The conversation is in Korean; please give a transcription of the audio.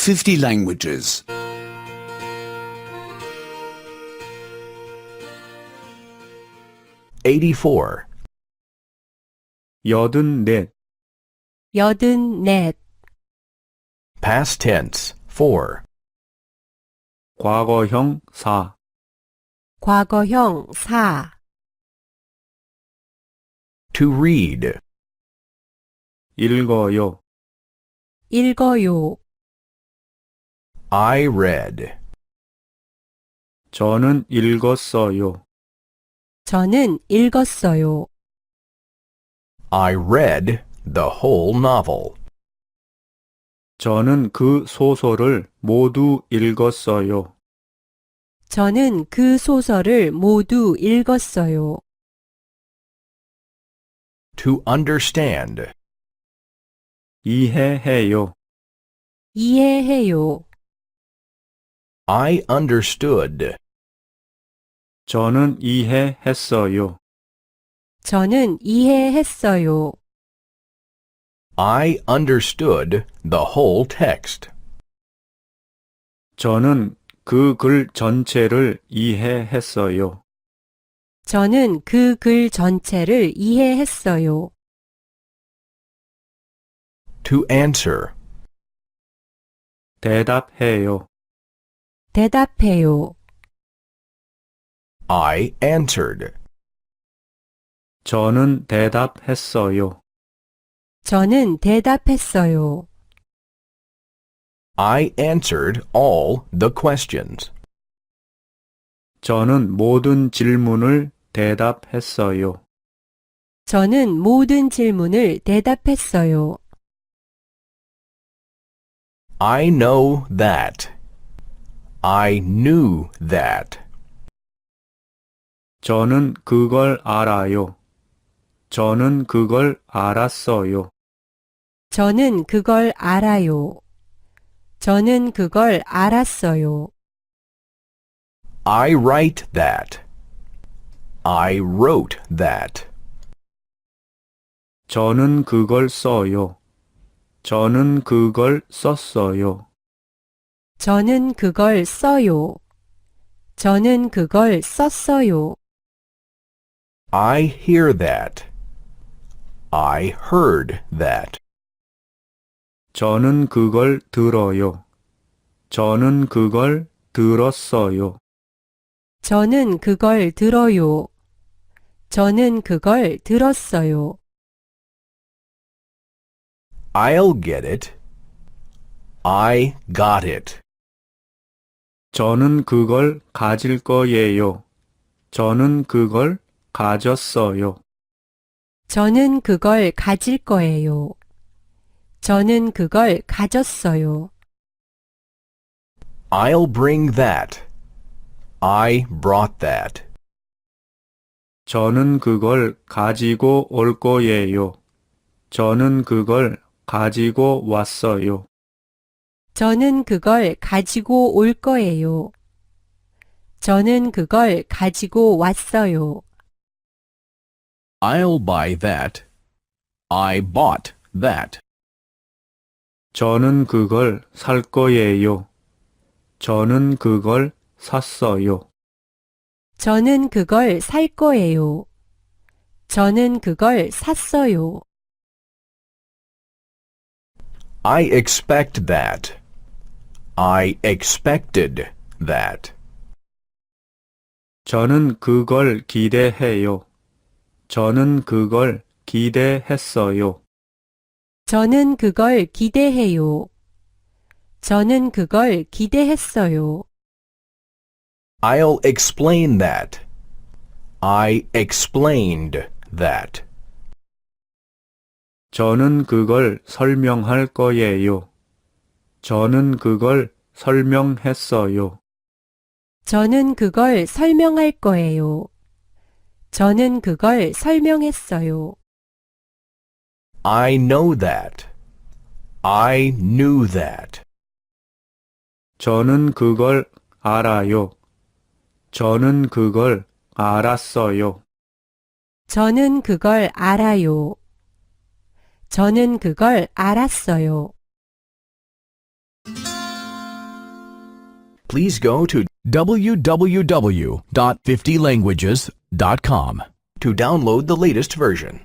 50 languages. 84. 84. 84. Past tense, 4. 과거형 4. 과거형 4. To read. 읽어요. 읽어요. I read. 저는 읽었어요. 저는 읽었어요. I read the whole novel. 저는 그 소설을 모두 읽었어요. 저는 그 소설을 모두 읽었어요. To understand. 이해해요. 이해해요. I understood. 저는 이해했어요. 저는 이해했어요. I understood the whole text. 저는 그 글 전체를 이해했어요. 저는 그 글 전체를 이해했어요. To answer. 대답해요. 대답해요. I answered. 저는 대답했어요. 저는 대답했어요. I answered all the questions. 저는 모든 질문을 대답했어요. 저는 모든 질문을 대답했어요. I know that. I knew that. 저는 그걸 알아요. 저는 그걸 알았어요. 저는 그걸 알아요. 저는 그걸 알았어요. I write that. I wrote that. 저는 그걸 써요. 저는 그걸 썼어요. 저는 그걸 써요. 저는 그걸 썼어요. I hear that. I heard that. 저는 그걸 들어요. 저는 그걸 들었어요. 저는 그걸 들어요. 저는 그걸 들었어요. I'll get it. I got it. 저는 그걸 가질 거예요. 저는 그걸 가졌어요. 저는 그걸 가질 거예요. 저는 그걸 가졌어요. I'll bring that. I brought that. 저는 그걸 가지고 올 거예요. 저는 그걸 가지고 왔어요. 저는 그걸 가지고 올 거예요. 저는 그걸 가지고 왔어요. I'll buy that. I bought that. 저는 그걸 살 거예요. 저는 그걸 샀어요. 저는 그걸 살 거예요. 저는 그걸 샀어요. I expect that. I expected that. 저는 그걸 기대해요. 저는 그걸 기대했어요. 저는 그걸 기대해요. 저는 그걸 기대했어요. I'll explain that. I explained that. 저는 그걸 설명할 거예요. 저는 그걸 설명했어요. 저는 그걸 설명할 거예요. 저는 그걸 설명했어요. I know that. I knew that. 저는 그걸 알아요. 저는 그걸 알았어요. 저는 그걸 알아요. 저는 그걸 알았어요. please go to www.50languages.com to download the latest version.